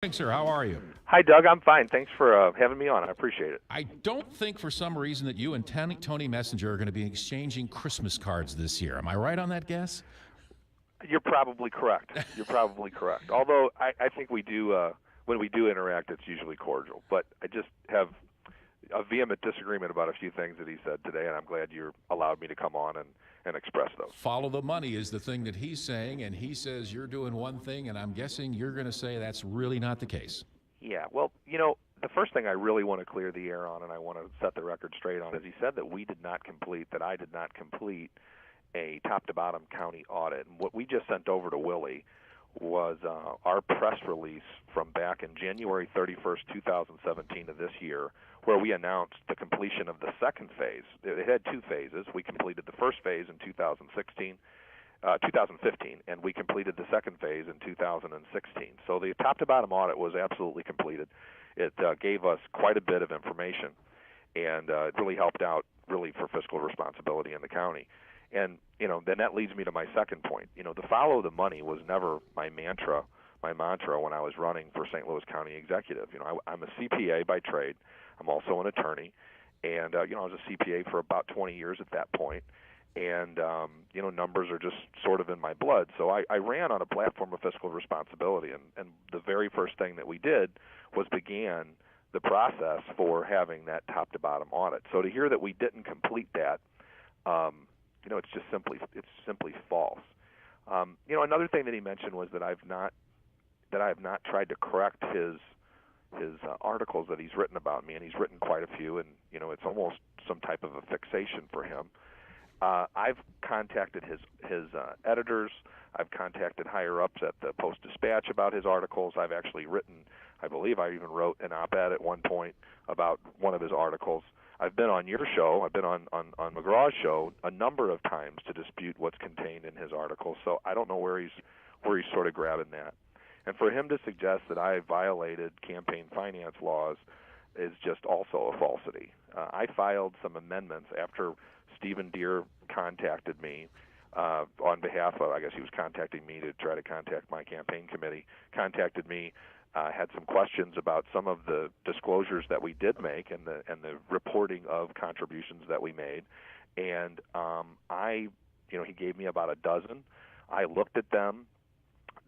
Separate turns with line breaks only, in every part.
Thanks, sir. How are you?
Hi, Doug. I'm fine. Thanks for having me on. I appreciate it.
I don't think for some reason that you and Tony Messenger are going to be exchanging Christmas cards this year. Am I right on that guess?
You're probably correct. You're probably correct. Although I think we do, when we do interact, it's usually cordial. But I just have a vehement disagreement about a few things that he said today, and I'm glad you allowed me to come on and express those.
Follow the money is the thing that he's saying, and he says you're doing one thing, and I'm guessing you're going to say that's really not the case.
Yeah, well, the first thing I really want to clear the air on, and I want to set the record straight on, is he said that I did not complete a top-to-bottom county audit. And what we just sent over to Willie was our press release from back in January 31st, 2017 of this year, where we announced the completion of the second phase. It had two phases. We completed the first phase in 2015, and we completed the second phase in 2016. So the top-to-bottom audit was absolutely completed. It gave us quite a bit of information, and it really helped out really for fiscal responsibility in the county. And, then that leads me to my second point. The follow the money was never my mantra when I was running for St. Louis County Executive. I'm a CPA by trade. I'm also an attorney. And, I was a CPA for about 20 years at that point. And, numbers are just sort of in my blood. So I ran on a platform of fiscal responsibility. And the very first thing that we did was began the process for having that top-to-bottom audit. So to hear that we didn't complete that, it's simply false. Another thing that he mentioned was that I have not tried to correct his articles that he's written about me, and he's written quite a few, and it's almost some type of a fixation for him. I've contacted his editors. I've contacted higher ups at the Post-Dispatch about his articles. I've actually written, I believe I even wrote an op-ed at one point about one of his articles. I've been on your show, I've been on McGraw's show a number of times to dispute what's contained in his articles, so I don't know where he's sort of grabbing that. And for him to suggest that I violated campaign finance laws is just also a falsity. I filed some amendments after Stephen Deere contacted me on behalf of, I guess he was contacting me to try to contact my campaign committee, contacted me, had some questions about some of the disclosures that we did make and the reporting of contributions that we made. And he gave me about a dozen. I looked at them.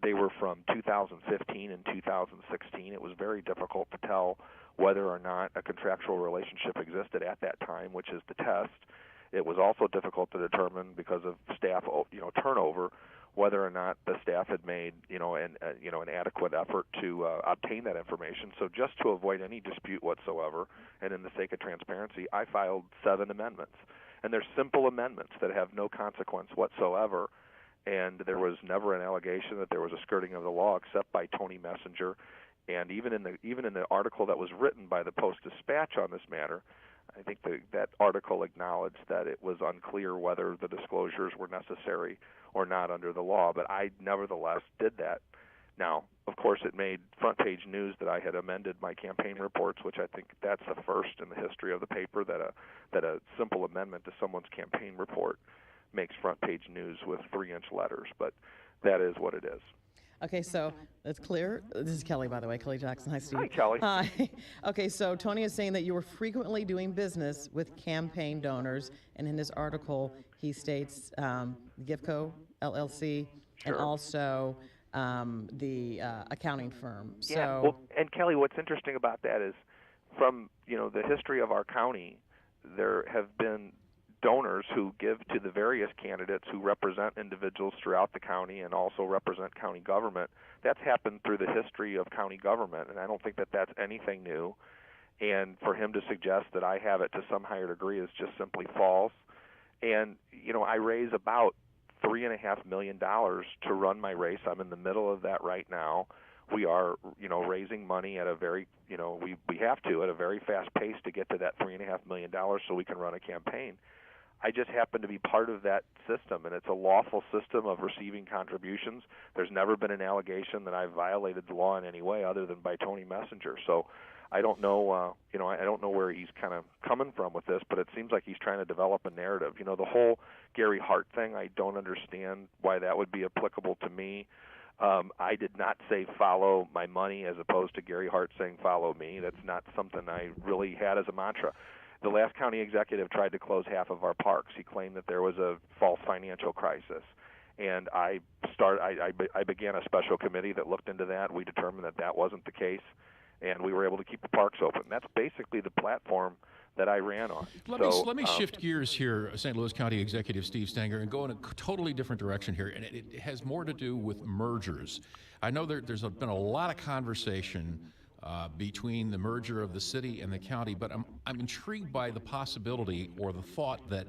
They were from 2015 and 2016. It was very difficult to tell whether or not a contractual relationship existed at that time, which is the test. It was also difficult to determine because of staff, turnover, whether or not the staff had made, an adequate effort to obtain that information. So just to avoid any dispute whatsoever, and in the sake of transparency, I filed 7 amendments. And they're simple amendments that have no consequence whatsoever. And there was never an allegation that there was a skirting of the law except by Tony Messenger. And even in the article that was written by the Post-Dispatch on this matter, I think that article acknowledged that it was unclear whether the disclosures were necessary or not under the law, but I nevertheless did that. Now, of course, it made front-page news that I had amended my campaign reports, which I think that's the first in the history of the paper that a simple amendment to someone's campaign report makes front-page news with 3-inch letters, but that is what it is.
Okay, so it's clear. This is Kelly, by the way, Kelly Jackson. Hi, Steve.
Hi, Kelly.
Hi. Okay, so Tony is saying that you were frequently doing business with campaign donors, and in his article, he states Gifco, LLC,
Sure.
and also the accounting firm.
Yeah, well, and Kelly, what's interesting about that is from, the history of our county, there have been donors who give to the various candidates who represent individuals throughout the county and also represent county government. That's happened through the history of county government, and I don't think that that's anything new. And for him to suggest that I have it to some higher degree is just simply false. And, I raise about $3.5 million to run my race. I'm in the middle of that right now. We are, raising money at a very, we have to at a very fast pace to get to that $3.5 million so we can run a campaign. I just happen to be part of that system, and it's a lawful system of receiving contributions. There's never been an allegation that I've violated the law in any way other than by Tony Messenger. So I don't know, I don't know where he's kind of coming from with this, but it seems like he's trying to develop a narrative. The whole Gary Hart thing, I don't understand why that would be applicable to me. I did not say follow my money as opposed to Gary Hart saying follow me. That's not something I really had as a mantra. The last county executive tried to close half of our parks. He claimed that there was a false financial crisis. And I began a special committee that looked into that. We determined that that wasn't the case, and we were able to keep the parks open. That's basically the platform that I ran on.
Let me shift gears here, St. Louis County Executive Steve Stenger, and go in a totally different direction here. And it has more to do with mergers. I know there's been a lot of conversation between the merger of the city and the county, but I'm intrigued by the possibility or the thought that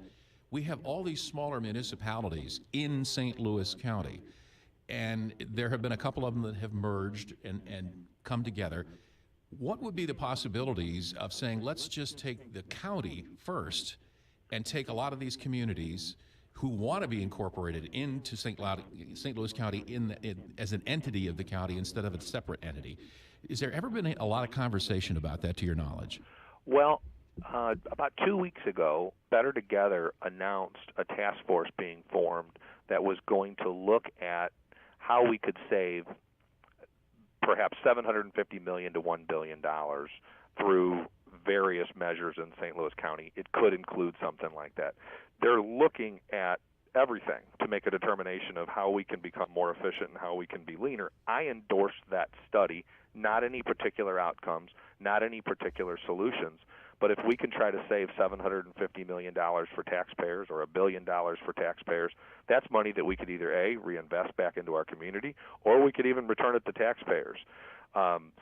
we have all these smaller municipalities in St. Louis County, and there have been a couple of them that have merged and come together. What would be the possibilities of saying, let's just take the county first and take a lot of these communities who want to be incorporated into St. Louis County as an entity of the county instead of a separate entity? Has there ever been a lot of conversation about that, to your knowledge?
Well, about 2 weeks ago, Better Together announced a task force being formed that was going to look at how we could save perhaps $750 million to $1 billion through various measures in St. Louis County. It could include something like that. They're looking at everything to make a determination of how we can become more efficient and how we can be leaner. I endorsed that study, not any particular outcomes, not any particular solutions, but if we can try to save $750 million for taxpayers or $1 billion for taxpayers, that's money that we could either A, reinvest back into our community, or we could even return it to taxpayers.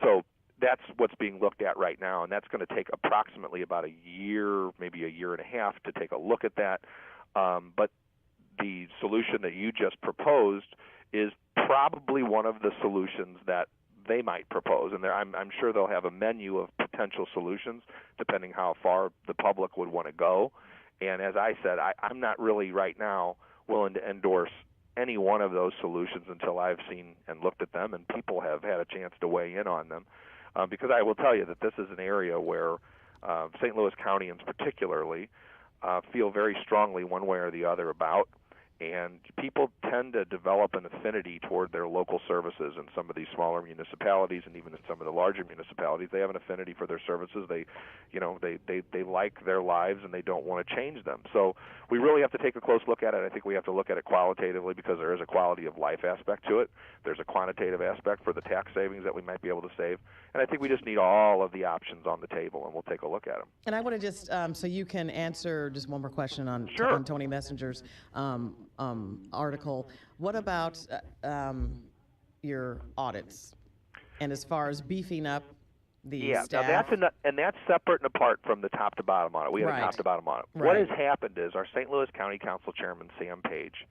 So that's what's being looked at right now, and that's going to take approximately about a year, maybe a year and a half to take a look at that. But the solution that you just proposed is probably one of the solutions that they might propose, and I'm sure they'll have a menu of potential solutions depending how far the public would want to go. And as I said, I'm not really right now willing to endorse any one of those solutions until I've seen and looked at them and people have had a chance to weigh in on them. Because I will tell you that this is an area where St. Louis Countyans particularly feel very strongly one way or the other about. And people tend to develop an affinity toward their local services in some of these smaller municipalities, and even in some of the larger municipalities, they have an affinity for their services. They like their lives, and they don't want to change them. So we really have to take a close look at it. I think we have to look at it qualitatively because there is a quality of life aspect to it. There's a quantitative aspect for the tax savings that we might be able to save. And I think we just need all of the options on the table, and we'll take a look at them.
And I want to just, so you can answer just one more question on,
Sure.
on Tony Messenger's article. What about your audits? And as far as beefing up the staff?
Now that's separate and apart from the top to bottom audit. We have a top to bottom audit.
Right.
What has happened is our St. Louis County Council Chairman, Sam Page,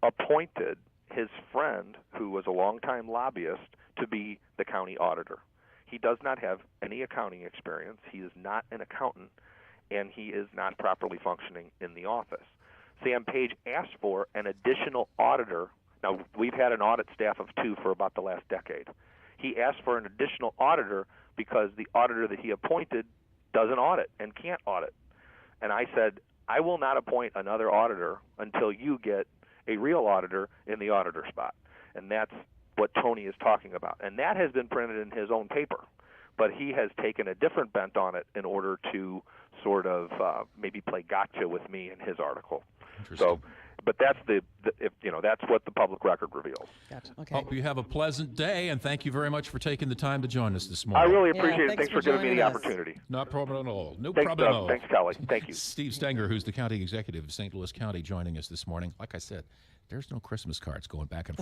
appointed his friend, who was a longtime lobbyist, to be the county auditor. He does not have any accounting experience. He is not an accountant, and he is not properly functioning in the office. Sam Page asked for an additional auditor. Now, we've had an audit staff of 2 for about the last decade. He asked for an additional auditor because the auditor that he appointed doesn't audit and can't audit. And I said, I will not appoint another auditor until you get a real auditor in the auditor spot. And that's what Tony is talking about. And that has been printed in his own paper. But he has taken a different bent on it in order to sort of maybe play gotcha with me in his article. So, but that's that's what the public record reveals.
Gotcha. Okay.
Hope you have a pleasant day, and thank you very much for taking the time to join us this morning.
I really appreciate it.
Thanks
Thanks for giving me
joining
the
us.
opportunity.
No problem at all. No
Thanks,
problem at all.
Thanks, Kelly. Thank you.
Steve Stenger, who's the county executive of St. Louis County, joining us this morning. Like I said, there's no Christmas cards going back and forth.